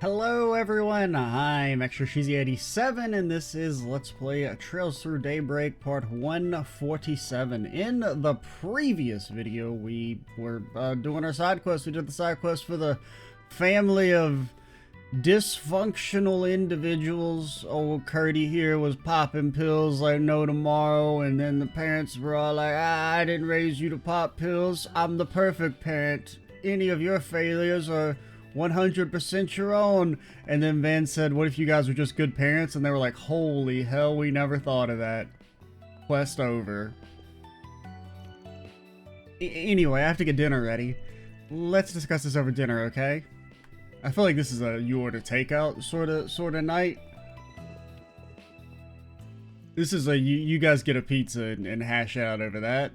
Hello everyone, I'm Extra Cheesy 87 and this is Let's Play Trails Through Daybreak part 147. In the previous video we were doing our side quest. We did the side quest for the family of dysfunctional individuals. Old Curdy here was popping pills like no tomorrow, and then the parents were all like, I didn't raise you to pop pills, I'm the perfect parent. Any of your failures are 100% your own. And then Van said, what if you guys were just good parents? And they were like, holy hell, we never thought of that. Quest over. Anyway, I have to get dinner ready. Let's discuss this over dinner, okay? I feel like this is a you order takeout sort of night. This is a you guys get a pizza and hash out over that.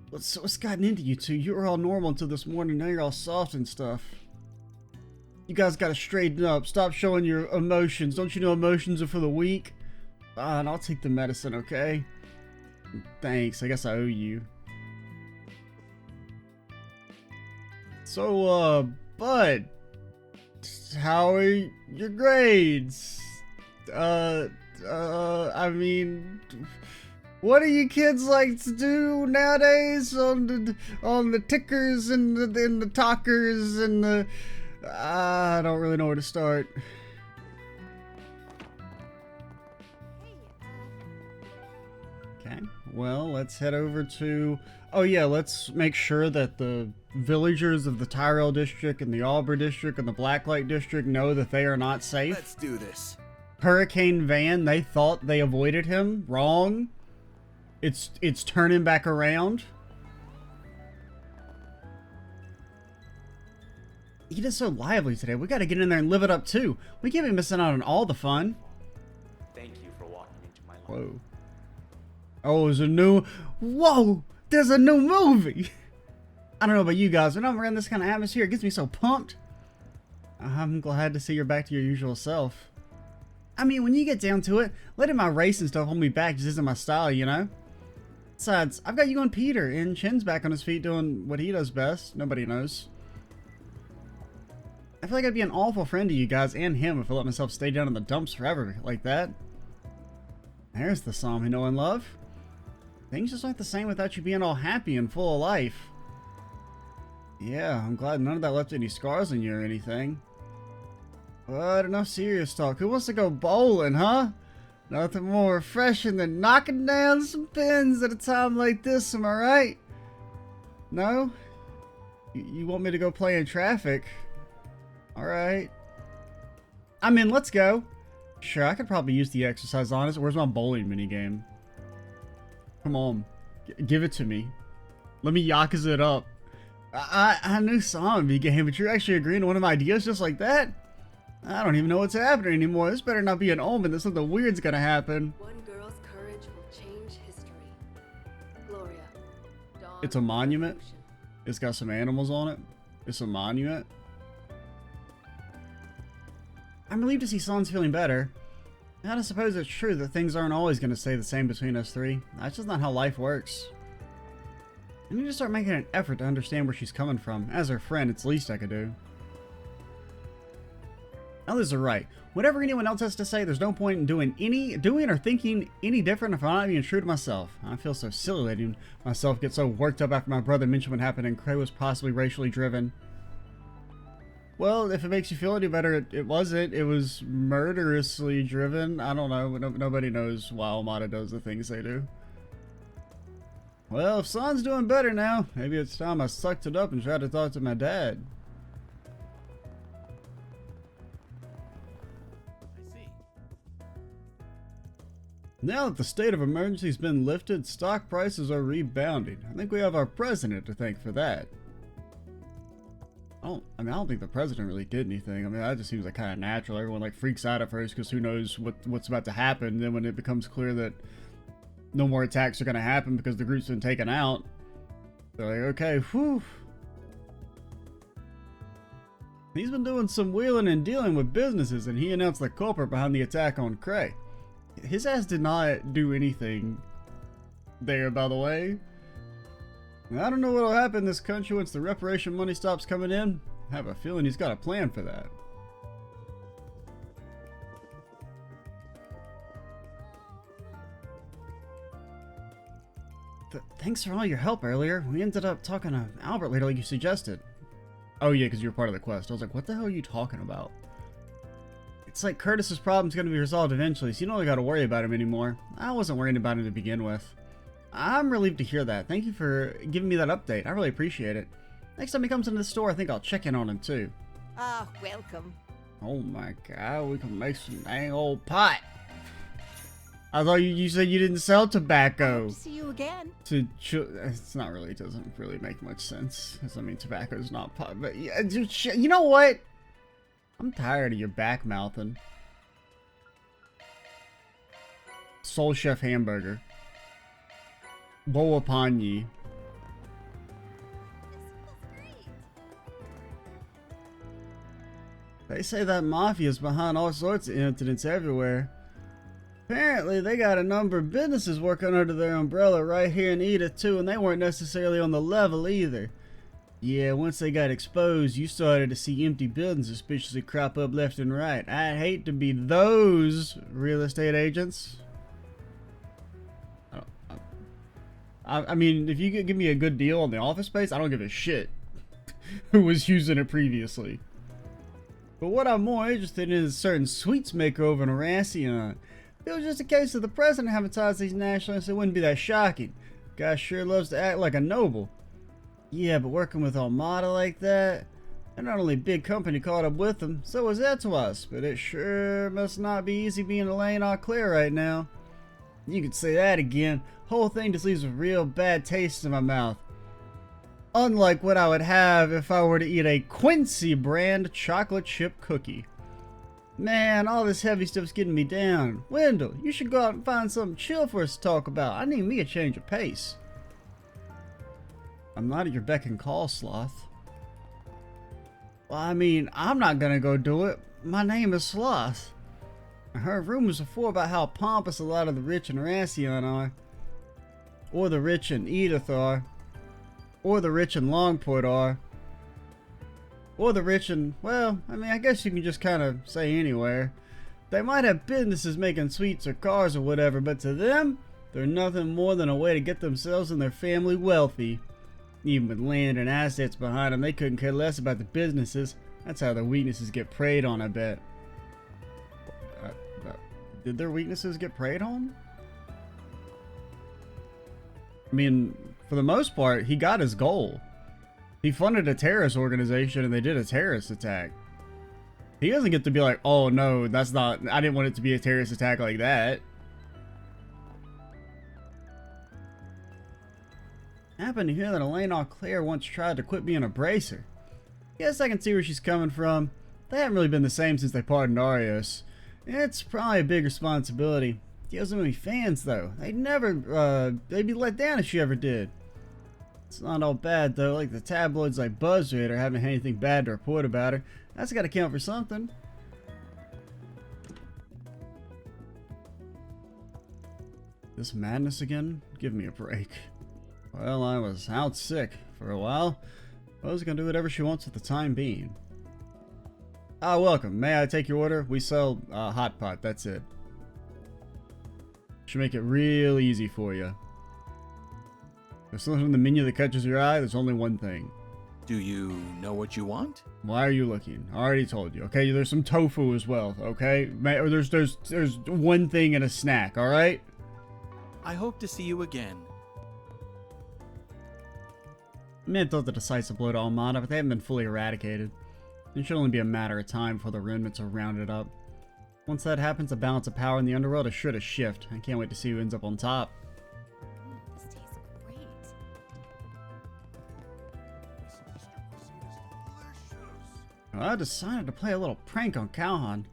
What's gotten into you two? You were all normal until this morning, now you're all soft and stuff. You guys gotta straighten up. Stop showing your emotions. Don't you know emotions are for the weak? Fine, I'll take the medicine, okay? Thanks, I guess I owe you. So, Bud, how are your grades? I mean, what do you kids like to do nowadays on the tickers and the talkers and the... I don't really know where to start. Okay, well, let's head over to... Oh yeah, let's make sure that the villagers of the Tyrell District and the Auburn District and the Blacklight District know that they are not safe. Let's do this. Hurricane Van, they thought they avoided him. Wrong. It's turning back around. He is so lively today. We gotta get in there and live it up too. We can't be missing out on all the fun. Thank you for walking into my life. Whoa. Oh, there's a new... Whoa! There's a new movie! I don't know about you guys, but I'm around this kind of atmosphere. It gets me so pumped. I'm glad to see you're back to your usual self. I mean, when you get down to it, letting my race and stuff hold me back just isn't my style, you know? Besides, I've got you and Peter, and Chin's back on his feet doing what he does best. Nobody knows. I feel like I'd be an awful friend to you guys and him if I let myself stay down in the dumps forever like that. There's the psalm we know and love. Things just aren't the same without you being all happy and full of life. Yeah, I'm glad none of that left any scars on you or anything. But enough serious talk. Who wants to go bowling, huh? Nothing more refreshing than knocking down some pins at a time like this, am I right? No? You want me to go play in traffic? Alright. I'm in, let's go. Sure, I could probably use the exercise on it. Where's my bowling minigame? Come on. Give it to me. Let me Yakuza it up. I knew some game, but you're actually agreeing to one of my ideas just like that? I don't even know what's happening anymore. This better not be an omen that something weird's gonna happen. One girl's courage will change history. Gloria. Dawn. It's a monument. It's got some animals on it. It's a monument. I'm relieved to see Son's feeling better. I suppose it's true that things aren't always going to stay the same between us three. That's just not how life works. I need to start making an effort to understand where she's coming from. As her friend, it's the least I could do. Others are right. Whatever anyone else has to say, there's no point in doing or thinking any different if I'm not being true to myself. I feel so silly letting myself get so worked up after my brother mentioned what happened and Cray was possibly racially driven. Well, if it makes you feel any better, it wasn't. It was murderously driven. I don't know. Nobody knows why Almada does the things they do. Well, if Son's doing better now, maybe it's time I sucked it up and tried to talk to my dad. I see. Now that the state of emergency has been lifted, stock prices are rebounding. I think we have our president to thank for that. I don't think the president really did anything. I mean, that just seems like kind of natural. Everyone like freaks out at first because who knows what's about to happen. Then when it becomes clear that no more attacks are going to happen because the group's been taken out, they're like, okay, whew. He's been doing some wheeling and dealing with businesses, and he announced the culprit behind the attack on Cray. His ass did not do anything there, by the way. I don't know what'll happen in this country once the reparation money stops coming in. I have a feeling he's got a plan for that. Thanks for all your help earlier. We ended up talking to Albert later like you suggested. Oh yeah, because you were part of the quest. I was like, what the hell are you talking about? It's like Curtis's problem's going to be resolved eventually, so you don't really got to worry about him anymore. I wasn't worrying about him to begin with. I'm relieved to hear that. Thank you for giving me that update. I really appreciate it. Next time he comes into the store, I think I'll check in on him too. Ah, welcome. Oh my god, we can make some dang old pot. I thought you said you didn't sell tobacco. See you again. It's not really, it doesn't really make much sense. Because, I mean, tobacco is not pot. But, yeah, you know what? I'm tired of your back mouthing. Soul Chef Hamburger. Boa Pani. They say that mafia's behind all sorts of incidents everywhere. Apparently, they got a number of businesses working under their umbrella right here in Edith, too, and they weren't necessarily on the level either. Yeah, once they got exposed, you started to see empty buildings suspiciously crop up left and right. I'd hate to be those real estate agents. I mean, if you could give me a good deal on the office space, I don't give a shit who was using it previously. But what I'm more interested in is a certain sweets maker over in Aracion. If it was just a case of the president having ties to these nationalists, it wouldn't be that shocking. Guy sure loves to act like a noble. Yeah, but working with Armada like that, they're not only a big company caught up with them, so is that to us, but it sure must not be easy being Elaine Auclair right now. You could say that again. Whole thing just leaves a real bad taste in my mouth. Unlike what I would have if I were to eat a Quincy brand chocolate chip cookie. Man, all this heavy stuff's getting me down. Wendell, you should go out and find something chill for us to talk about. I need me a change of pace. I'm not at your beck and call, Sloth. Well, I mean, I'm not gonna go do it. My name is Sloth. I heard rumors before about how pompous a lot of the rich in Aracion are. Or the rich in Edith are. Or the rich in Longport are. Or the rich in, well, I mean, I guess you can just kind of say anywhere. They might have businesses making sweets or cars or whatever, but to them, they're nothing more than a way to get themselves and their family wealthy. Even with land and assets behind them, they couldn't care less about the businesses. That's how their weaknesses get preyed on, I bet. Did their weaknesses get preyed on? I mean, for the most part, he got his goal. He funded a terrorist organization and they did a terrorist attack. He doesn't get to be like, oh no, that's not, I didn't want it to be a terrorist attack like that. Happened to hear that Elaine Auclair once tried to quit being a bracer. Guess I can see where she's coming from. They haven't really been the same since they pardoned Arios. It's probably a big responsibility. He doesn't have any fans though. They'd be let down if she ever did. It's not all bad though, like the tabloids like BuzzFeed haven't had anything bad to report about her. That's gotta count for something. This madness again? Give me a break. Well, I was out sick for a while. I was gonna do whatever she wants at the time being. Ah, welcome. May I take your order? We sell hot pot, that's it. Should make it real easy for you. There's something in the menu that catches your eye, there's only one thing. Do you know what you want? Why are you looking? I already told you, okay? There's some tofu as well, okay? There's one thing and a snack, alright? I hope to see you again. I may have thought the decisive blow to Almada, but they haven't been fully eradicated. It should only be a matter of time before the remnants are rounded up. Once that happens, the balance of power in the underworld is sure to shift. I can't wait to see who ends up on top. This tastes great. Well, I decided to play a little prank on Calhoun.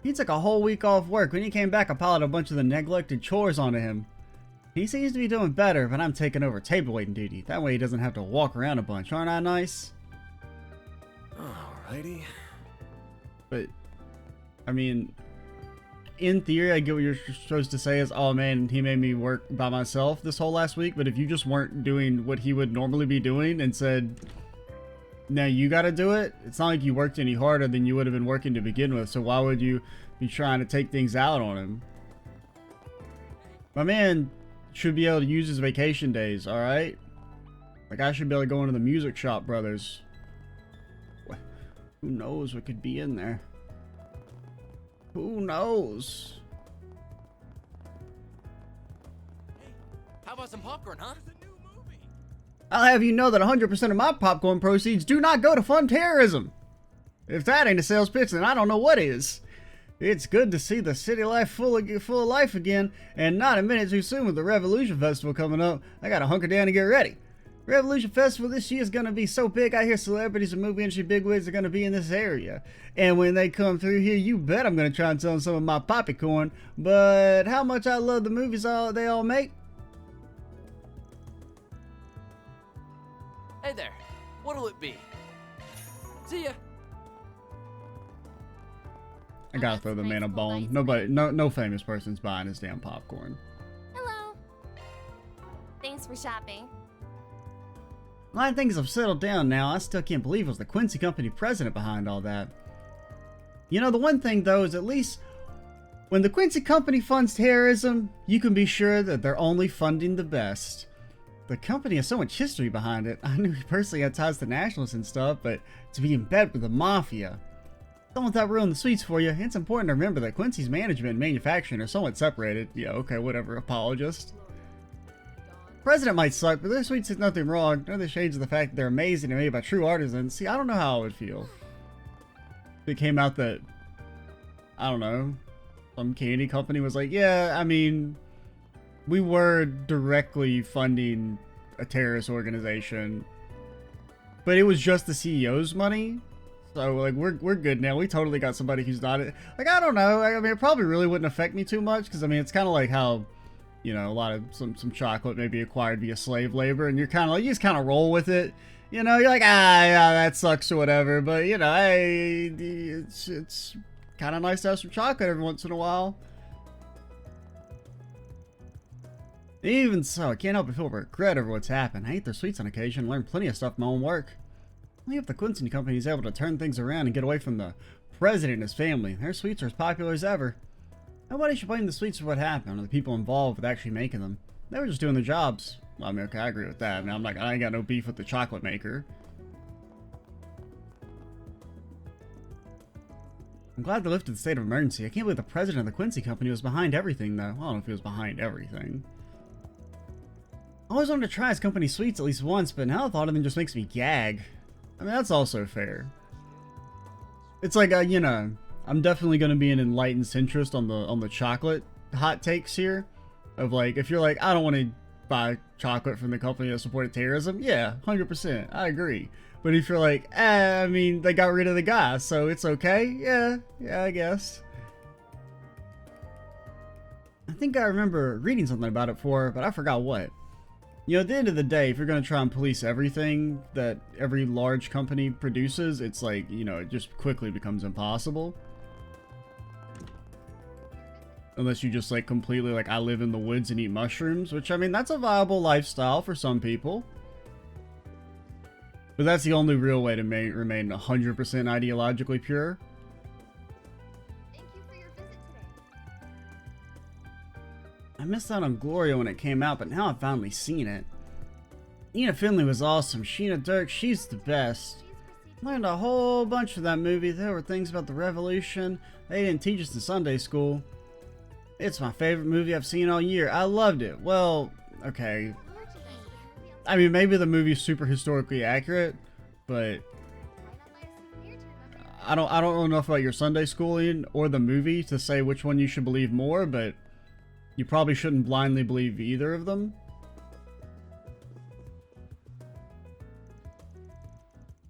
He took a whole week off work. When he came back, I piled a bunch of the neglected chores onto him. He seems to be doing better, but I'm taking over table waiting duty. That way he doesn't have to walk around a bunch. Aren't I nice? Alrighty. But, I mean, in theory, I get what you're supposed to say is, oh man, he made me work by myself this whole last week. But if you just weren't doing what he would normally be doing and said, now you gotta do it, it's not like you worked any harder than you would have been working to begin with. So why would you be trying to take things out on him? My man should be able to use his vacation days, alright? Like, I should be able to go into the music shop, brothers. Who knows what could be in there? Who knows? How about some popcorn, huh? I'll have you know that 100% of my popcorn proceeds do not go to fund terrorism. If that ain't a sales pitch, then I don't know what is. It's good to see the city life full of life again, and not a minute too soon with the Revolution Festival coming up. I gotta hunker down and get ready. Revolution Festival this year is gonna be so big, I hear celebrities and movie industry bigwigs are gonna be in this area. And when they come through here, you bet I'm gonna try and sell them some of my popcorn. But how much I love the movies they all make? Hey there. What'll it be? See ya. I gotta throw the man a bone. Nobody, no famous person's buying his damn popcorn. Hello. Thanks for shopping. A lot of things have settled down now. I still can't believe it was the Quincy Company president behind all that. You know, the one thing though is at least when the Quincy Company funds terrorism, you can be sure that they're only funding the best. The company has so much history behind it. I knew he personally had ties to nationalists and stuff, but to be in bed with the mafia. Don't let that ruin the sweets for you. It's important to remember that Quincy's management and manufacturing are somewhat separated. Yeah, okay, whatever, apologist. President might suck, but their sweets is nothing wrong. None of the shades of the fact that they're amazing and made by true artisans. See, I don't know how I would feel if it came out that, I don't know, some candy company was like, yeah, I mean, we were directly funding a terrorist organization, but it was just the CEO's money. So, like, we're good now. We totally got somebody who's not it. Like, I don't know. I mean, it probably really wouldn't affect me too much, because, I mean, it's kind of like how, you know, a lot of some chocolate may be acquired via slave labor, and you're kind of like, you just kind of roll with it. You know, you're like, yeah, that sucks or whatever, but, you know, hey, it's kind of nice to have some chocolate every once in a while. Even so, I can't help but feel regret over what's happened. I ate their sweets on occasion and learned plenty of stuff from my own work. Only if the Quincy Company is able to turn things around and get away from the president and his family, their sweets are as popular as ever. Nobody should blame the sweets for what happened, or the people involved with actually making them. They were just doing their jobs. Well, I mean, okay, I agree with that. I mean, I ain't got no beef with the chocolate maker. I'm glad they lifted the state of emergency. I can't believe the president of the Quincy Company was behind everything, though. Well, I don't know if he was behind everything. I always wanted to try his company sweets at least once, but now the thought of them just makes me gag. I mean, that's also fair. It's like, you know, I'm definitely going to be an enlightened centrist on the chocolate hot takes here. Of like, if you're like, I don't want to buy chocolate from the company that supported terrorism, yeah, 100%, I agree. But if you're like, I mean, they got rid of the guy, so it's okay, yeah, I guess. I think I remember reading something about it before, but I forgot what. You know, at the end of the day, if you're going to try and police everything that every large company produces, it's like, you know, it just quickly becomes impossible. Unless you just, like, completely, like, I live in the woods and eat mushrooms, which, I mean, that's a viable lifestyle for some people. But that's the only real way to remain 100% ideologically pure. Thank you for your visit today. I missed out on Gloria when it came out, but now I've finally seen it. Nina Finley was awesome. Sheena Dirk, she's the best. Learned a whole bunch from that movie. There were things about the revolution they didn't teach us in Sunday school. It's my favorite movie I've seen all year. I loved it. Well, okay. I mean, maybe the movie's super historically accurate, but I don't know enough about your Sunday schooling or the movie to say which one you should believe more, but you probably shouldn't blindly believe either of them.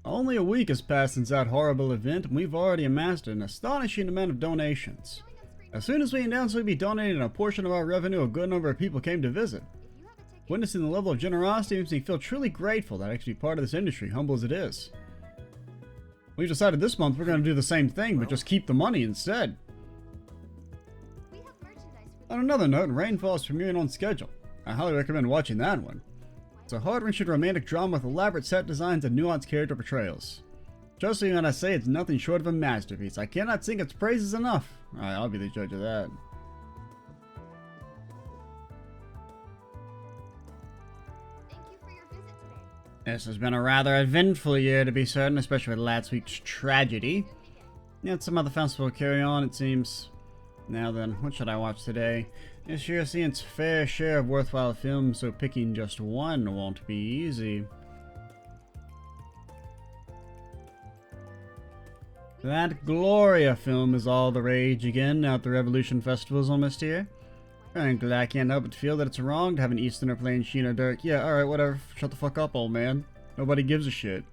Only a week has passed since that horrible event, and we've already amassed an astonishing amount of donations. As soon as we announced we'd be donating a portion of our revenue, a good number of people came to visit. Witnessing the level of generosity makes me feel truly grateful that I can be part of this industry, humble as it is. We've decided this month we're going to do the same thing, but just keep the money instead. On another note, Rainfall is premiering on schedule. I highly recommend watching that one. It's a heart-wrenching romantic drama with elaborate set designs and nuanced character portrayals. Trust me when I say it's nothing short of a masterpiece. I cannot sing its praises enough. Alright, I'll be the judge of that. This has been a rather eventful year, to be certain, especially with last week's tragedy. Yet some other festival will carry on, it seems. Now then, what should I watch today? This year seeing its fair share of worthwhile films, so picking just one won't be easy. That Gloria film is all the rage again now that the Revolution Festival is almost here. Frankly, I can't help but feel that it's wrong to have an Easterner playing Sheena Dirk. Yeah, alright, whatever. Shut the fuck up, old man. Nobody gives a shit.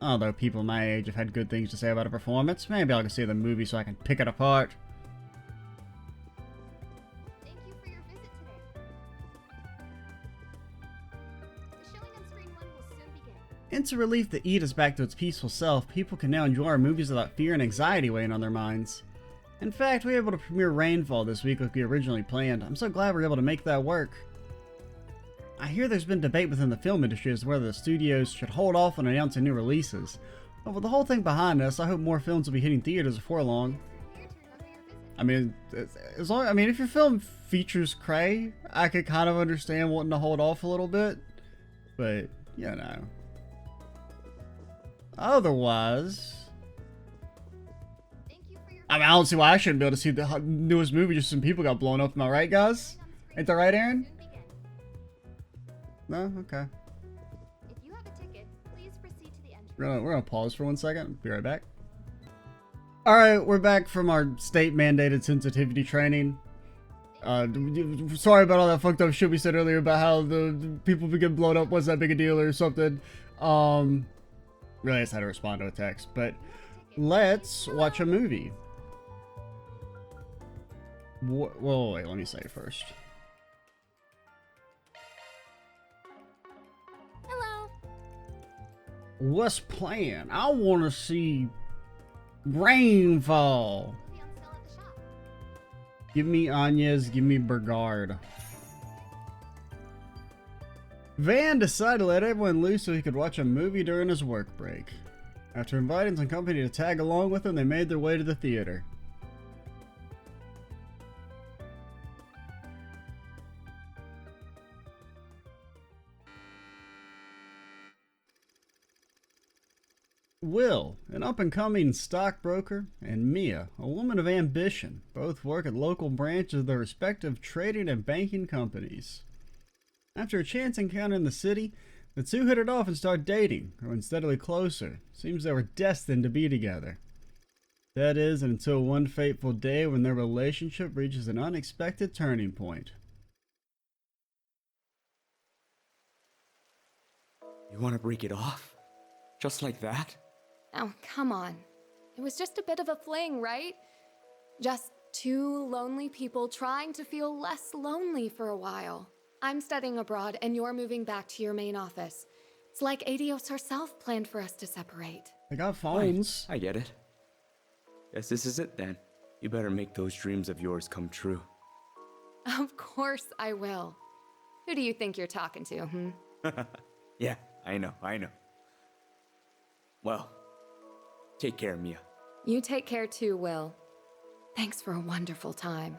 Although people my age have had good things to say about a performance, maybe I'll go see the movie so I can pick it apart. Thank you for your visit today. The showing on screen 1 will soon begin. It's a relief that Eid is back to its peaceful self. People can now enjoy our movies without fear and anxiety weighing on their minds. In fact, we were able to premiere Rainfall this week like we originally planned. I'm so glad we were able to make that work. I hear there's been debate within the film industry as to whether the studios should hold off on announcing new releases. But with the whole thing behind us, I hope more films will be hitting theaters before long. Here to remember your visit. I mean, if your film features Cray, I could kind of understand wanting to hold off a little bit. But, you know. Otherwise, Thank you for your I mean, I don't see why I shouldn't be able to see the newest movie just some people got blown up. Am I right, guys? Ain't that right, Aaron? soon begin. No? Okay. If you have a ticket, please proceed to the entrance. We're gonna pause for 1 second. Be right back. Alright, we're back from our state-mandated sensitivity training. Sorry about all that fucked up shit we said earlier about how the people who get blown up was that big a deal or something. Really, I just had to respond to a text. But let's watch a movie. Whoa, wait, let me say it first. Hello. What's playing? I want to see Rainfall. Will be on sale at the shop. Give me Agnes, give me Burgard. Van decided to let everyone loose so he could watch a movie during his work break. After inviting some company to tag along with him, they made their way to the theater. Will, an up-and-coming stockbroker, and Mia, a woman of ambition, both work at local branches of their respective trading and banking companies. After a chance encounter in the city, the two hit it off and start dating, growing steadily closer. Seems they were destined to be together. That is, until one fateful day when their relationship reaches an unexpected turning point. You want to break it off? Just like that? Oh, come on. It was just a bit of a fling, right? Just two lonely people trying to feel less lonely for a while. I'm studying abroad and you're moving back to your main office. It's like Adios herself planned for us to separate. They got phones. I get it. Guess this is it then. You better make those dreams of yours come true. Of course I will. Who do you think you're talking to, Yeah, I know. Well, take care, Mia. You take care too, Will. Thanks for a wonderful time.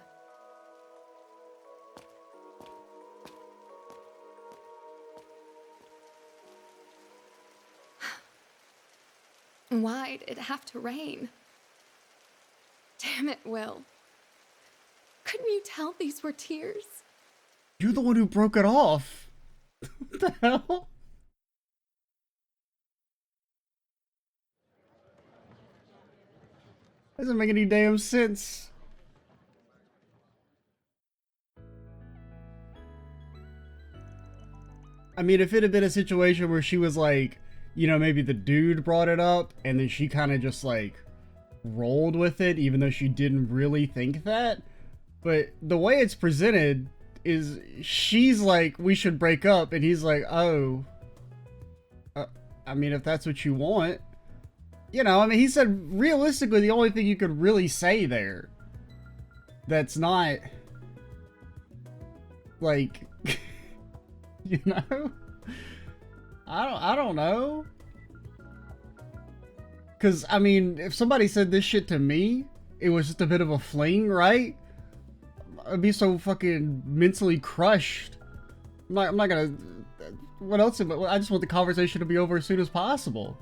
Why'd it have to rain? Damn it, Will. Couldn't you tell these were tears? You're the one who broke it off. What the hell? Doesn't make any damn sense. I mean, if it had been a situation where she was like, you know, maybe the dude brought it up and then she kind of just like rolled with it, even though she didn't really think that. But the way it's presented is she's like, we should break up, and he's like, oh, I mean, if that's what you want. You know, I mean, he said realistically the only thing you could really say there that's not like you know, I don't know, because I mean, if somebody said this shit to me, it was just a bit of a fling, right? I'd be so fucking mentally crushed. I'm not gonna what else? I just want the conversation to be over as soon as possible.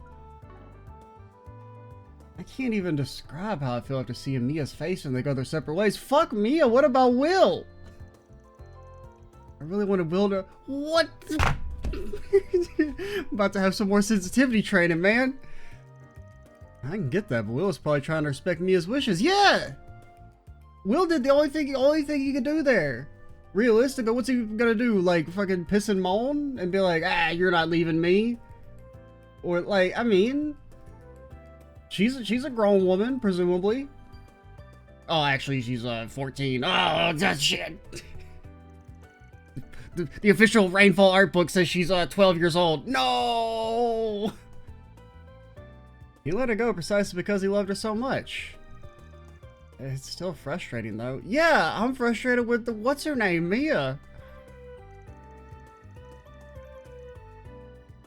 I can't even describe how I feel after seeing Mia's face when they go their separate ways. Fuck Mia, what about Will? I really wanted Will to... What? I'm about to have some more sensitivity training, man. I can get that, but Will is probably trying to respect Mia's wishes. Yeah! Will did the only thing he could do there. Realistically, what's he gonna do? Like, fucking piss and moan? And be like, ah, you're not leaving me? Or, like, I mean... She's a grown woman, presumably. Oh, actually, she's 14. Oh, that shit. The official Rainfall art book says she's 12 years old. No! He let her go precisely because he loved her so much. It's still frustrating, though. Yeah, I'm frustrated with the... What's her name? Mia.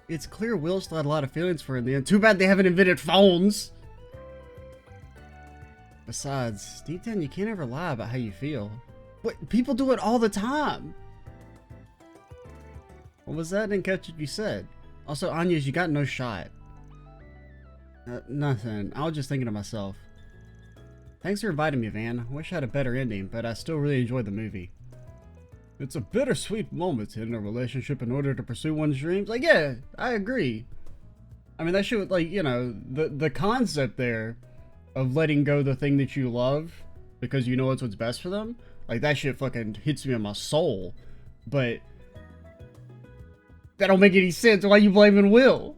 It's clear Will still had a lot of feelings for her in the end. Too bad they haven't invented phones. Besides, deep down, you can't ever lie about how you feel. But people do it all the time. What was that? I didn't catch what you said. Also, Anya's, you got no shot. Nothing. I was just thinking to myself. Thanks for inviting me, Van. I wish I had a better ending, but I still really enjoyed the movie. It's a bittersweet moment to end a relationship in order to pursue one's dreams. Like, yeah, I agree. I mean, that shit, like, you know, the concept there of letting go the thing that you love because you know it's what's best for them, like, that shit fucking hits me in my soul. But that don't make any sense. Why are you blaming Will?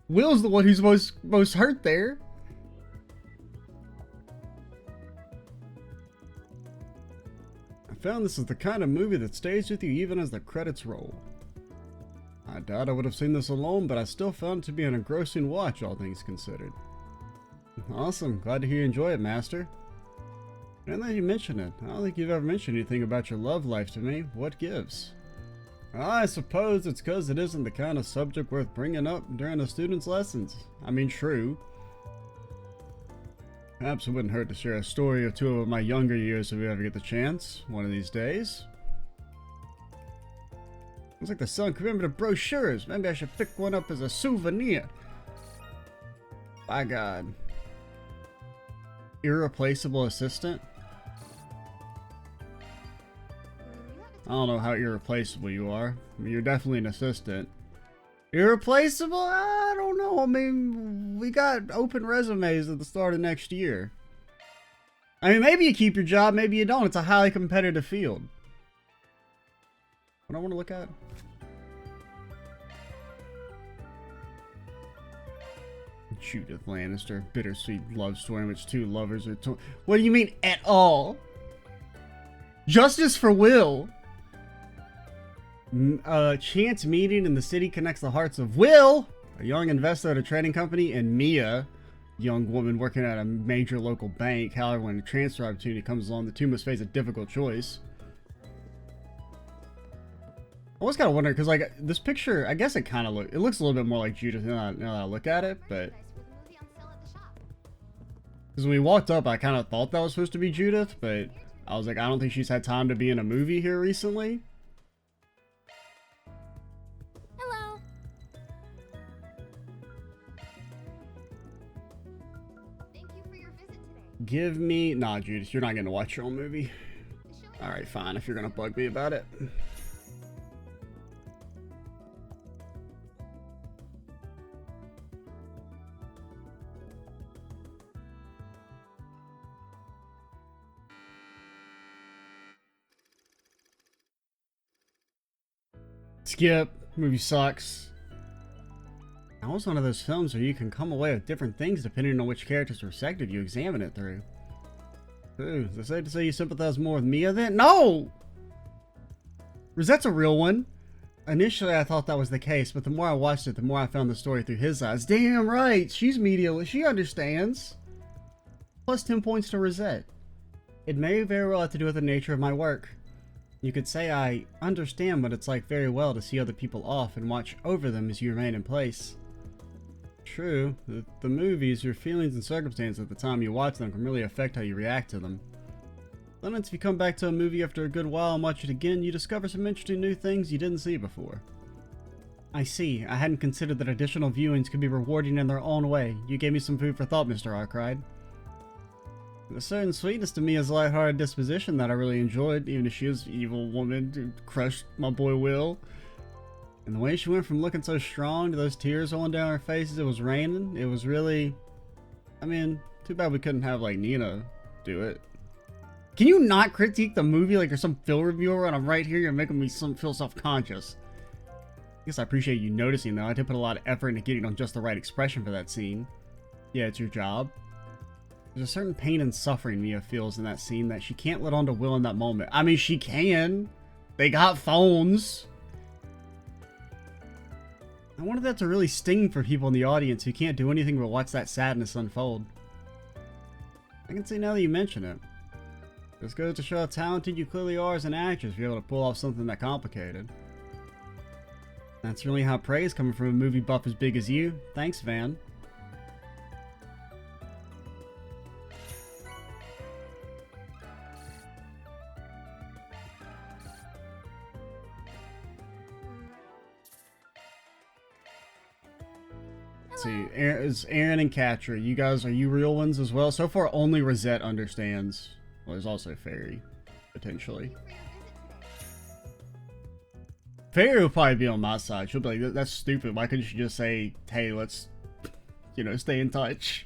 Will's the one who's most hurt there. I found this is the kind of movie that stays with you even as the credits roll. I doubt I would have seen this alone, but I still found it to be an engrossing watch, all things considered. Awesome. Glad to hear you enjoy it, Master. And that you mention it. I don't think you've ever mentioned anything about your love life to me. What gives? I suppose it's because it isn't the kind of subject worth bringing up during a student's lessons. I mean, true. Perhaps it wouldn't hurt to share a story or two of my younger years if we ever get the chance, one of these days. Looks like the selling commemorative brochures. Maybe I should pick one up as a souvenir. By God. Irreplaceable assistant? I don't know how irreplaceable you are. I mean, you're definitely an assistant. Irreplaceable? I don't know. I mean, we got open resumes at the start of next year. I mean, maybe you keep your job, maybe you don't. It's a highly competitive field. What do I want to look at? Judith Lannister, bittersweet love story in which two lovers are What do you mean, at all? Justice for Will. Chance meeting in the city connects the hearts of Will, a young investor at a trading company, and Mia, young woman working at a major local bank. However, when a transfer opportunity comes along, the two must face a difficult choice. I was kind of wondering, because, like, this picture, I guess it looks a little bit more like Judith now that I look at it, but... Because when we walked up, I kind of thought that was supposed to be Judith, but I was like, I don't think she's had time to be in a movie here recently. Hello. Thank you for your visit today. Give me... Nah, Judith, you're not going to watch your own movie. Alright, fine, if you're going to bug me about it. Skip. Movie sucks. That was one of those films where you can come away with different things depending on which character's perspective you examine it through. Ooh, is it safe to say you sympathize more with Mia then? No! Rosette's a real one. Initially I thought that was the case, but the more I watched it, the more I found the story through his eyes. Damn right! She's medialist. She understands. Plus 10 points to Rosette. It may very well have to do with the nature of my work. You could say I understand what it's like very well to see other people off and watch over them as you remain in place. True, the movies, your feelings and circumstances at the time you watch them can really affect how you react to them. Sometimes if you come back to a movie after a good while and watch it again, you discover some interesting new things you didn't see before. I see. I hadn't considered that additional viewings could be rewarding in their own way. You gave me some food for thought, Mr. Arkwright. There's a certain sweetness to Mia's lighthearted disposition that I really enjoyed, even if she was an evil woman who crushed my boy Will. And the way she went from looking so strong to those tears rolling down her face as it was raining, it was really... I mean, too bad we couldn't have, like, Nina do it. Can you not critique the movie like you're some film reviewer and I'm right here? You're making me feel self-conscious. I guess I appreciate you noticing, though. I did put a lot of effort into getting on just the right expression for that scene. Yeah, it's your job. There's a certain pain and suffering Mia feels in that scene that she can't let on to Will in that moment. I mean, she can. They got phones. I wonder if that's a really sting for people in the audience who can't do anything but watch that sadness unfold. I can see now that you mention it. This goes to show how talented you clearly are as an actress if you're able to pull off something that complicated. That's really high praise coming from a movie buff as big as you. Thanks, Van. Let's see, is Aaron and Katra, you guys, are you real ones as well? So far, only Rosette understands. Well, there's also Fairy, potentially. Fairy will probably be on my side. She'll be like, that's stupid. Why couldn't you just say, hey, let's, you know, stay in touch?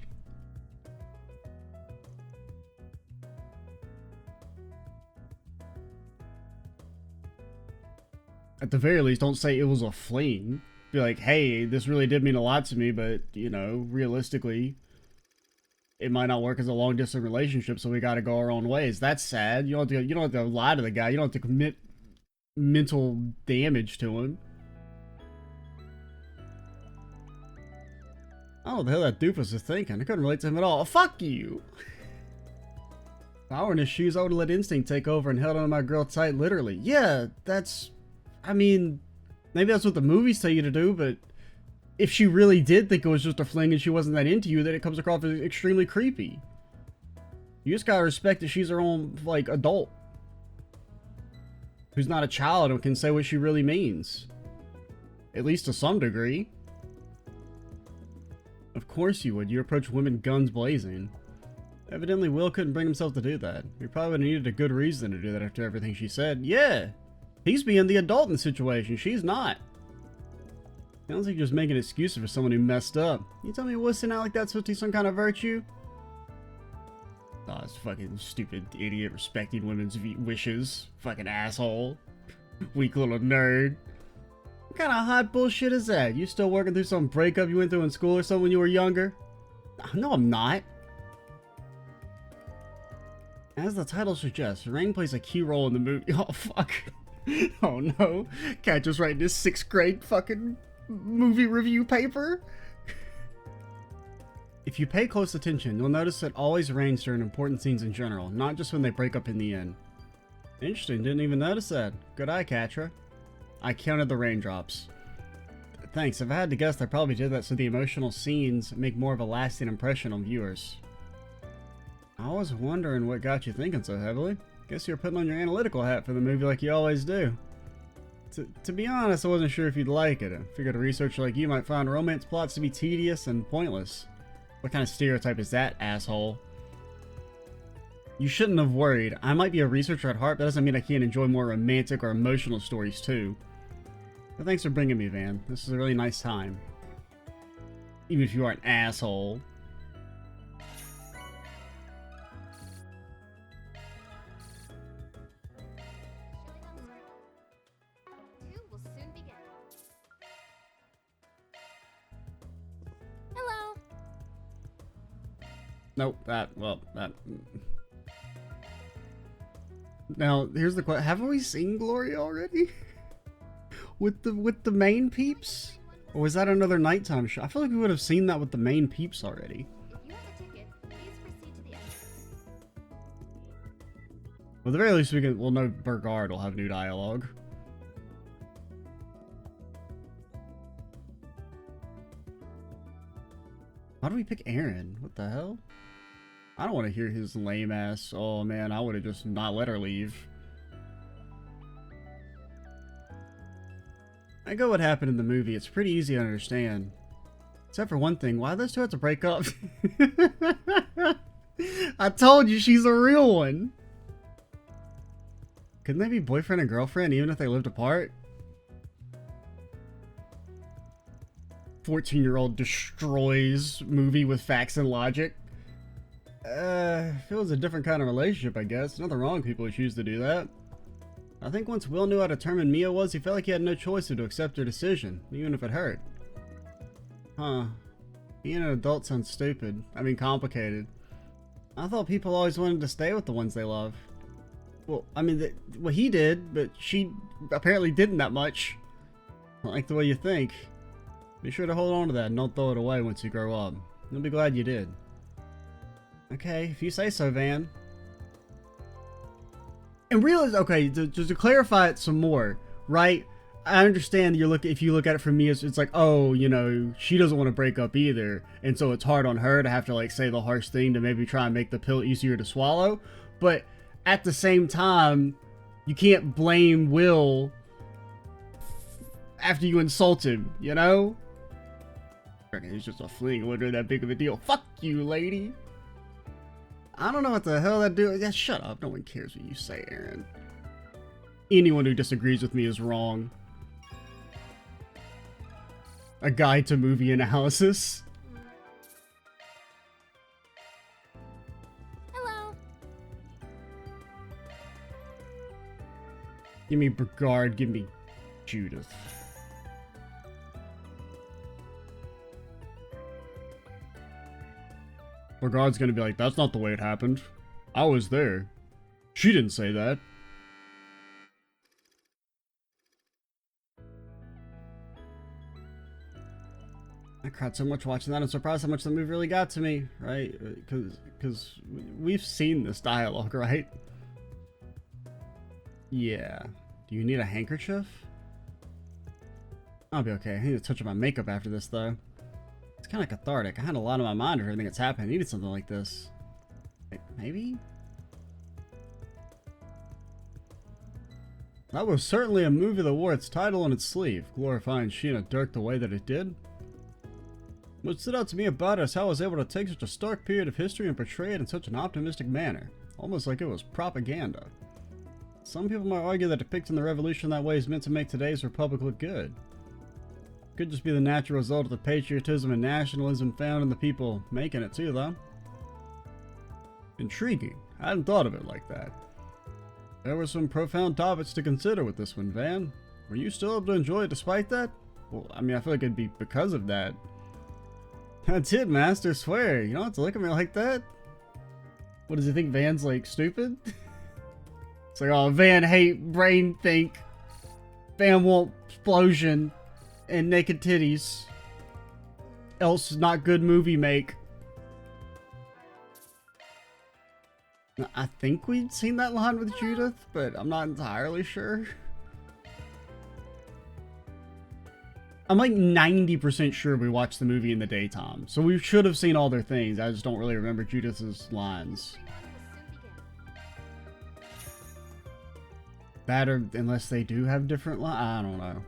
At the very least, don't say it was a fling. Be like, hey, this really did mean a lot to me, but, you know, realistically, it might not work as a long-distance relationship, so we gotta go our own ways. That's sad. You don't have to lie to the guy. You don't have to commit mental damage to him. Oh, the hell that doofus is thinking. I couldn't relate to him at all. Fuck you! If I were in his shoes, I would have let instinct take over and held on to my girl tight, literally. Yeah, that's... I mean... Maybe that's what the movies tell you to do, but if she really did think it was just a fling and she wasn't that into you, then it comes across as extremely creepy. You just gotta respect that she's her own, like, adult. Who's not a child and can say what she really means. At least to some degree. Of course you would. You approach women guns blazing. Evidently Will couldn't bring himself to do that. He probably would have needed a good reason to do that after everything she said. Yeah! He's being the adult in the situation. She's not. Sounds like you're just making excuses for someone who messed up. You tell me wussing out like that's supposed to be some kind of virtue? Oh, it's fucking stupid idiot respecting women's wishes. Fucking asshole. Weak little nerd. What kind of hot bullshit is that? You still working through some breakup you went through in school or something when you were younger? No, I'm not. As the title suggests, Rain plays a key role in the movie. Oh, fuck. Oh no, Cat just writing this 6th grade fucking movie review paper? If you pay close attention, you'll notice it always rains during important scenes in general, not just when they break up in the end. Interesting, didn't even notice that. Good eye, Katra. I counted the raindrops. Thanks, if I had to guess, they probably did that so the emotional scenes make more of a lasting impression on viewers. I was wondering what got you thinking so heavily. Guess you're putting on your analytical hat for the movie like you always do. To be honest, I wasn't sure if you'd like it. I figured a researcher like you might find romance plots to be tedious and pointless. What kind of stereotype is that, asshole? You shouldn't have worried. I might be a researcher at heart, but that doesn't mean I can't enjoy more romantic or emotional stories too. But thanks for bringing me, Van. This is a really nice time. Even if you are an asshole. Nope, that. Now, here's the question. Haven't we seen Gloria already? with the main peeps? Or was that another nighttime show? I feel like we would have seen that with the main peeps already. If you have a ticket, please proceed to the entrance. Well, at the very least, we'll know Burgard will have new dialogue. Why do we pick Aaron? What the hell? I don't want to hear his lame ass, oh man, I would have just not let her leave. I go what happened in the movie. It's pretty easy to understand. Except for one thing, why those two have to break up? I told you she's a real one. Couldn't they be boyfriend and girlfriend even if they lived apart? 14-year-old destroys movie with facts and logic. If it was a different kind of relationship, I guess. Nothing wrong with people who choose to do that. I think once Will knew how determined Mia was, he felt like he had no choice but to accept her decision, even if it hurt. Huh. Being an adult sounds stupid. I mean, complicated. I thought people always wanted to stay with the ones they love. Well, I mean, well, he did, but she apparently didn't that much. Not like the way you think. Be sure to hold on to that and don't throw it away once you grow up. You'll be glad you did. Okay, if you say so, Van. And realize, okay, just to clarify it some more, right? I understand if you look at it from me, it's like, oh, you know, she doesn't want to break up either, and so it's hard on her to have to like say the harsh thing to maybe try and make the pill easier to swallow. But at the same time, you can't blame Will after you insult him, you know? It's just a fling, wasn't that big of a deal. Fuck you, lady. I don't know what the hell that do. Yeah, shut up. No one cares what you say, Aaron. Anyone who disagrees with me is wrong. A guide to movie analysis. Hello. Give me Brigard, give me Judith. Brigard's gonna be like, that's not the way it happened. I was there. She didn't say that. I cried so much watching that. I'm surprised how much the movie really got to me, right? Because we've seen this dialogue, right? Yeah. Do you need a handkerchief? I'll be okay. I need to touch up my makeup after this, though. It's kind of cathartic. I had a lot on my mind of everything that's happened. I needed something like this. Maybe? That was certainly a movie that wore its title on its sleeve, glorifying Sheena Dirk the way that it did. What stood out to me about it is how it was able to take such a stark period of history and portray it in such an optimistic manner, almost like it was propaganda. Some people might argue that depicting the revolution that way is meant to make today's republic look good. Could just be the natural result of the patriotism and nationalism found in the people making it too, though. Intriguing. I hadn't thought of it like that. There were some profound topics to consider with this one, Van. Were you still able to enjoy it despite that? Well, I mean, I feel like it'd be because of that. That's it, Master, swear. You don't have to look at me like that. What, does he think Van's, like, stupid? It's like, oh, Van hate, brain think. Van want explosion and naked titties. Else not good movie make. I think we'd seen that line with Judith, but I'm not entirely sure. I'm like 90% sure we watched the movie in the daytime, so we should have seen all their things. I just don't really remember Judith's lines. That or unless they do have different lines, I don't know.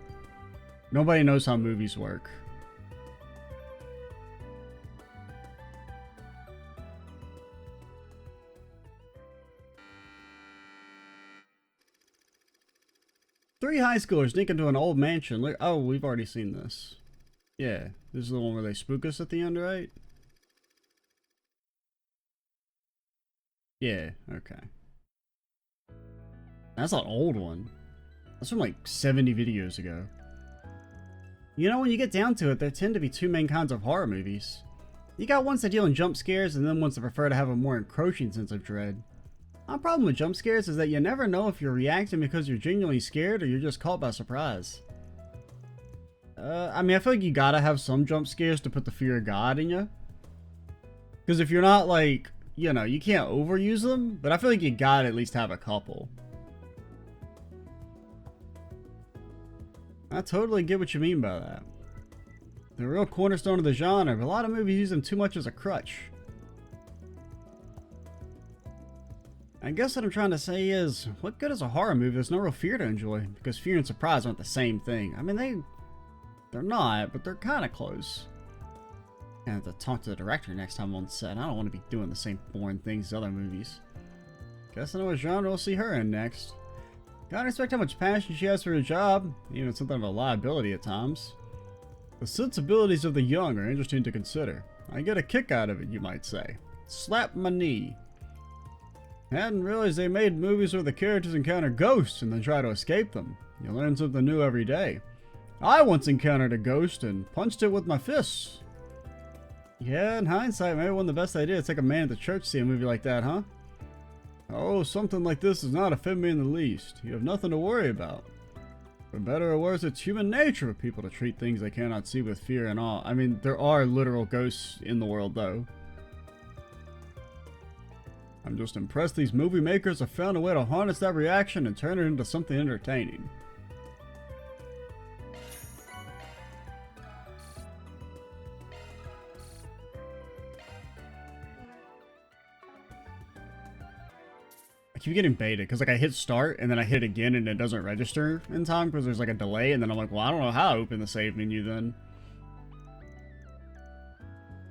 Nobody knows how movies work. Three high schoolers sneak into an old mansion. Oh, we've already seen this. Yeah, this is the one where they spook us at the end, right? Yeah, okay. That's an old one. That's from like 70 videos ago. You know, when you get down to it, there tend to be two main kinds of horror movies. You got ones that deal in jump scares, and then ones that prefer to have a more encroaching sense of dread. My problem with jump scares is that you never know if you're reacting because you're genuinely scared or you're just caught by surprise. I mean, I feel like you gotta have some jump scares to put the fear of God in you. Because if you're not like, you know, you can't overuse them, but I feel like you gotta at least have a couple. I totally get what you mean by that. They're a real cornerstone of the genre, but a lot of movies use them too much as a crutch. I guess what I'm trying to say is, what good is a horror movie? There's no real fear to enjoy, because fear and surprise aren't the same thing. I mean, they're not, but they're kind of close. I have to talk to the director next time on set. I don't want to be doing the same boring things as other movies. Guess I know what genre we'll see her in next. Gotta respect how much passion she has for her job, even something of a liability at times. The sensibilities of the young are interesting to consider. I get a kick out of it, you might say. Slap my knee. Hadn't realized they made movies where the characters encounter ghosts and then try to escape them. You learn something new every day. I once encountered a ghost and punched it with my fists. Yeah, in hindsight, maybe one of the best ideas to take a man to church to see a movie like that, huh? Oh, something like this does not offend me in the least. You have nothing to worry about. For better or worse, it's human nature for people to treat things they cannot see with fear and awe. I mean, there are literal ghosts in the world, though. I'm just impressed these movie makers have found a way to harness that reaction and turn it into something entertaining. I keep getting baited because like I hit start and then I hit it again and it doesn't register in time because there's like a delay, and then I'm like, well, I don't know how I open the save menu then.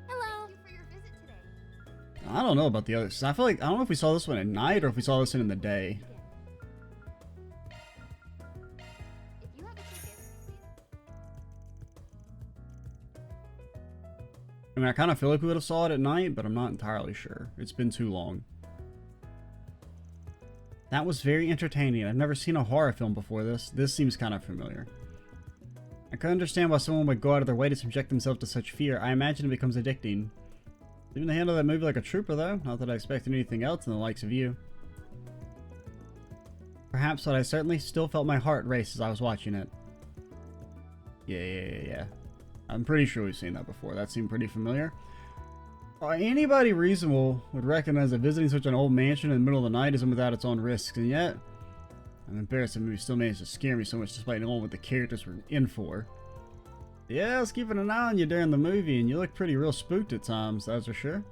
Hello. Thank you for your visit today. I don't know about the others. I feel like, I don't know if we saw this one at night or if we saw this one in the day. If you have a ticket, please. I mean, I kind of feel like we would have saw it at night, but I'm not entirely sure. It's been too long. That was very entertaining. I've never seen a horror film before this. This seems kind of familiar. I can understand why someone would go out of their way to subject themselves to such fear. I imagine it becomes addicting. Even to handle that movie like a trooper, though. Not that I expected anything else in the likes of you. Perhaps, but I certainly still felt my heart race as I was watching it. Yeah. I'm pretty sure we've seen that before. That seemed pretty familiar. Anybody reasonable would recognize that visiting such an old mansion in the middle of the night isn't without its own risks, and yet I'm embarrassed the movie still managed to scare me so much despite knowing what the characters were in for. Yeah, I was keeping an eye on you during the movie, and you looked pretty real spooked at times, that's for sure.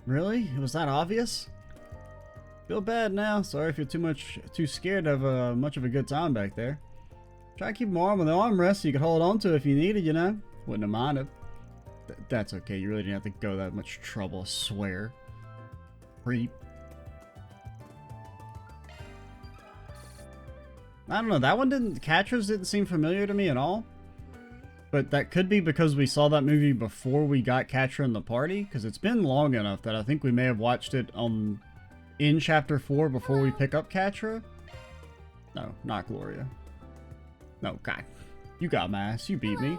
Really? It was that obvious? Feel bad now. Sorry if you're too scared to have much of a good time back there. Try to keep my arm with the armrest so you could hold on to it if you needed, you know? Wouldn't have minded. That's okay, you really didn't have to go that much trouble, I swear. Creep. I don't know, that one Catchers didn't seem familiar to me at all. But that could be because we saw that movie before we got Catcher in the Party, because it's been long enough that I think we may have watched it in Chapter 4 before we pick up Catra. No, not Gloria. No, God. You got my ass, you beat me. Hello.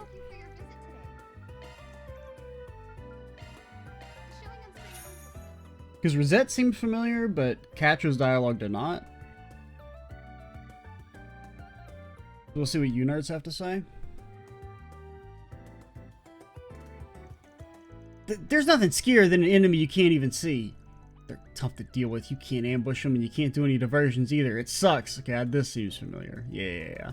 Thank you for your visit today. The showing on screen. Because Rosette seemed familiar, but Catra's dialogue did not. We'll see what you nerds have to say. There's nothing scarier than an enemy you can't even see. They're tough to deal with. You can't ambush them, and you can't do any diversions either. It sucks. Okay, this seems familiar. Yeah.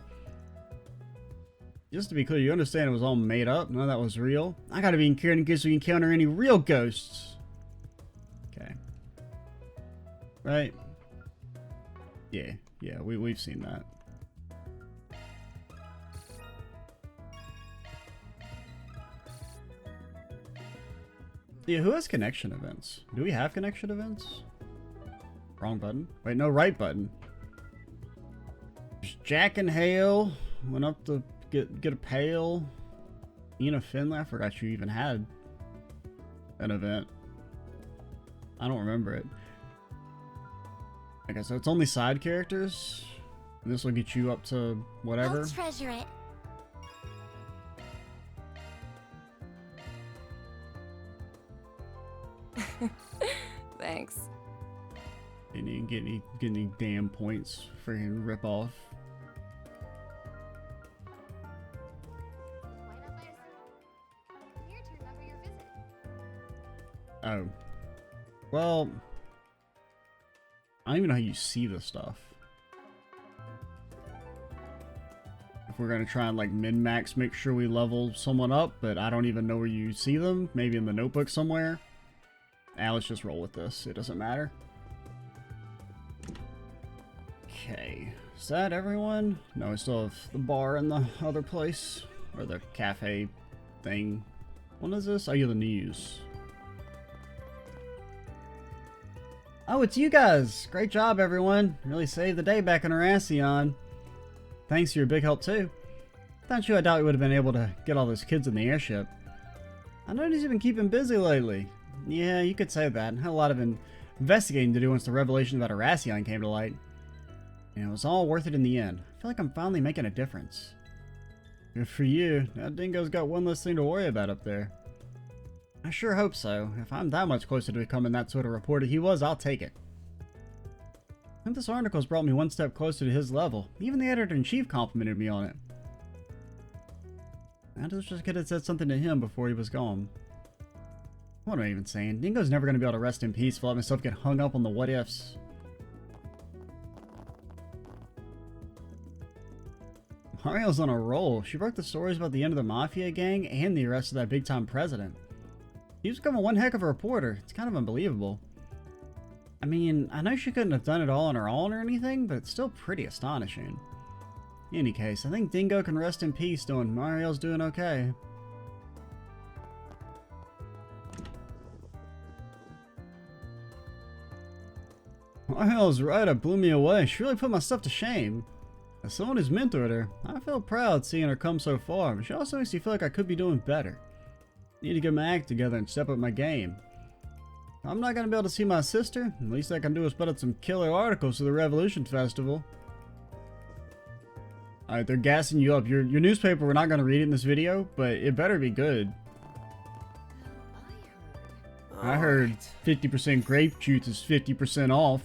Just to be clear, you understand it was all made up? None of that was real? I gotta be in care in case we encounter any real ghosts. Okay. Right? Yeah, we've seen that. Yeah, who has connection events? Do we have connection events? Wrong button. Wait, no, right button. There's Jack and Hale. Went up to get a pail. Ina Finley. I forgot you even had an event. I don't remember it. Okay, so it's only side characters. And this will get you up to whatever. I'll treasure it. Thanks. Didn't even get any damn points. Freaking rip off. Why not buy a souvenir to remember your visit? Oh. Well, I don't even know how you see this stuff. If we're gonna try and like min-max make sure we level someone up, but I don't even know where you see them. Maybe in the notebook somewhere. Let's just roll with this. It doesn't matter. Okay. Is that everyone? No, I still have the bar and the other place. Or the cafe thing. What is this? Oh, you're the news. Oh, it's you guys! Great job, everyone. Really saved the day back in Arasion. Thanks for your big help, too. Without you, I doubt we would have been able to get all those kids in the airship. I noticed you've been keeping busy lately. Yeah, you could say that. I had a lot of investigating to do once the revelation about Arasion came to light. And it was all worth it in the end. I feel like I'm finally making a difference. Good for you. That dingo's got one less thing to worry about up there. I sure hope so. If I'm that much closer to becoming that sort of reporter he was, I'll take it. I think this article's brought me one step closer to his level. Even the editor-in-chief complimented me on it. I just could have said something to him before he was gone. What am I even saying? Dingo's never going to be able to rest in peace if I let myself get hung up on the what-ifs. Mario's on a roll. She broke the stories about the end of the Mafia gang and the arrest of that big-time president. He's becoming one heck of a reporter. It's kind of unbelievable. I mean, I know she couldn't have done it all on her own or anything, but it's still pretty astonishing. In any case, I think Dingo can rest in peace knowing Mario's doing okay. Mario's right, it blew me away. She really put my stuff to shame. As someone who's mentored her, I feel proud seeing her come so far, but she also makes me feel like I could be doing better. Need to get my act together and step up my game. If I'm not going to be able to see my sister, the least I can do is put out some killer articles for the Revolution Festival. Alright, they're gassing you up. Your newspaper, we're not going to read it in this video, but it better be good. I heard 50% grape juice is 50% off.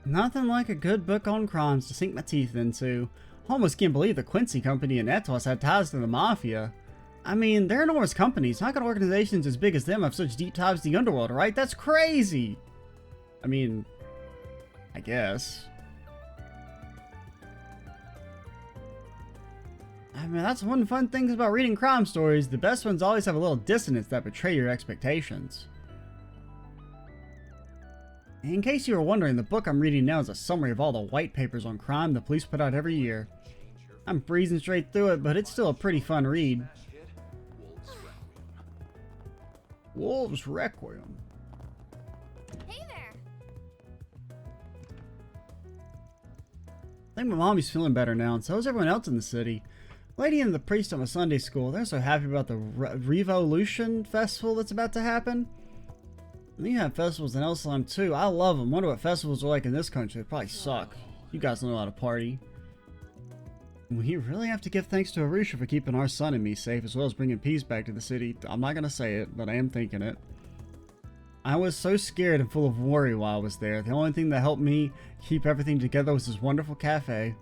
Nothing like a good book on crimes to sink my teeth into. Almost can't believe the Quincy Company and Etos had ties to the Mafia. I mean, they're enormous companies. How can organizations as big as them have such deep ties to the underworld, right? That's crazy! I mean, I guess. I mean, that's one fun thing about reading crime stories. The best ones always have a little dissonance that betray your expectations. In case you were wondering, the book I'm reading now is a summary of all the white papers on crime the police put out every year. I'm breezing straight through it, but it's still a pretty fun read. Wolves Requiem. Hey there. I think my mommy's feeling better now, and so is everyone else in the city. Lady and the priest at my Sunday school, they're so happy about the Revolution Festival that's about to happen. And you have festivals in Elslime too. I love them. Wonder what festivals are like in this country. They probably suck. You guys don't know how to party. We really have to give thanks to Arusha for keeping our son and me safe, as well as bringing peace back to the city. I'm not going to say it, but I am thinking it. I was so scared and full of worry while I was there. The only thing that helped me keep everything together was this wonderful cafe.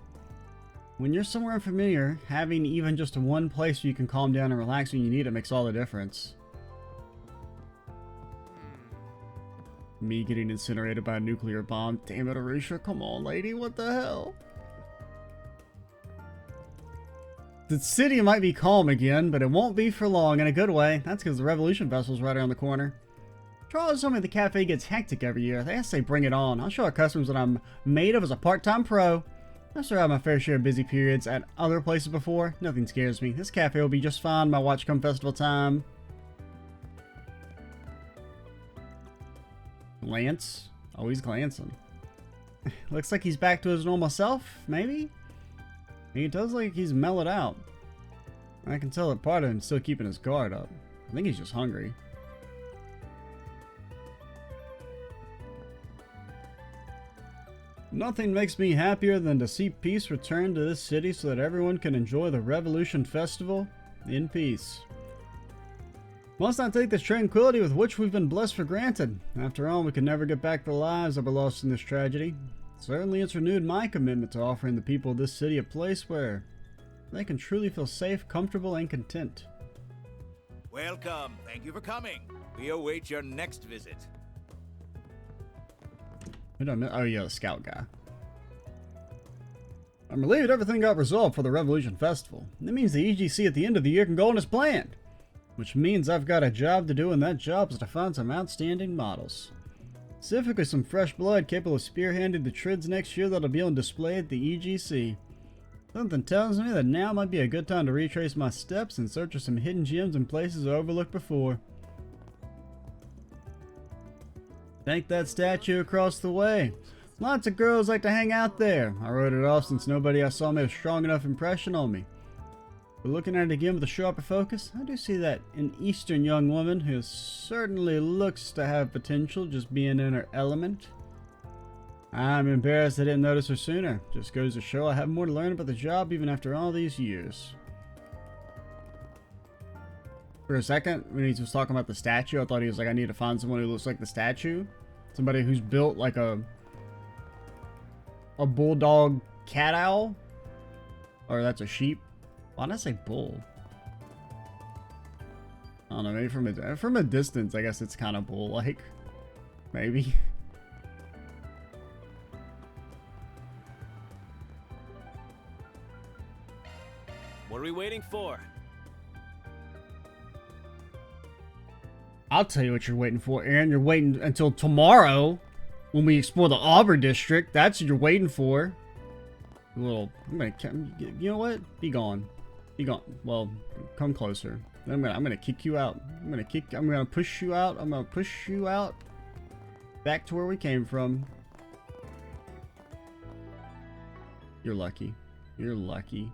When you're somewhere unfamiliar, having even just one place where you can calm down and relax when you need it makes all the difference. Me getting incinerated by a nuclear bomb. Damn it, Arusha. Come on, lady. What the hell? The city might be calm again, but it won't be for long in a good way. That's because the Revolution Festival's right around the corner. Charles told me the cafe gets hectic every year. They say bring it on. I'll show our customers what I'm made of as a part-time pro. I've sure had my fair share of busy periods at other places before. Nothing scares me. This cafe will be just fine by watch come festival time. Lance, always glancing. Looks like he's back to his normal self, maybe? He does look like he's mellowed out. I can tell that part of him's still keeping his guard up. I think he's just hungry. Nothing makes me happier than to see peace return to this city so that everyone can enjoy the Revolution Festival in peace. Must not take this tranquility with which we've been blessed for granted. After all, we can never get back the lives that were lost in this tragedy. Certainly it's renewed my commitment to offering the people of this city a place where they can truly feel safe, comfortable, and content. Welcome. Thank you for coming. We await your next visit. I don't know. Oh yeah, the scout guy. I'm relieved everything got resolved for the Revolution Festival. That means the EGC at the end of the year can go on as planned. Which means I've got a job to do, and that job is to find some outstanding models. Specifically some fresh blood capable of spearheading the trids next year that'll be on display at the EGC. Something tells me that now might be a good time to retrace my steps in search of some hidden gems and places I overlooked before. Thank that statue across the way. Lots of girls like to hang out there. I wrote it off since nobody I saw made a strong enough impression on me. But looking at it again with a sharper focus, I do see that an Eastern young woman who certainly looks to have potential just being in her element. I'm embarrassed I didn't notice her sooner. Just goes to show I have more to learn about the job even after all these years. For a second, when he was talking about the statue, I thought he was like, I need to find someone who looks like the statue. Somebody who's built like a bulldog cat owl. Or that's a sheep. Why did I say bull? I don't know, maybe from a distance, I guess it's kind of bull-like. Maybe. What are we waiting for? I'll tell you what you're waiting for, Aaron. You're waiting until tomorrow when we explore the Auburn district. That's what you're waiting for. You know what? Be gone. Be gone. Well, come closer. I'm gonna kick you out. I'm gonna push you out. I'm gonna push you out back to where we came from. You're lucky. You're lucky.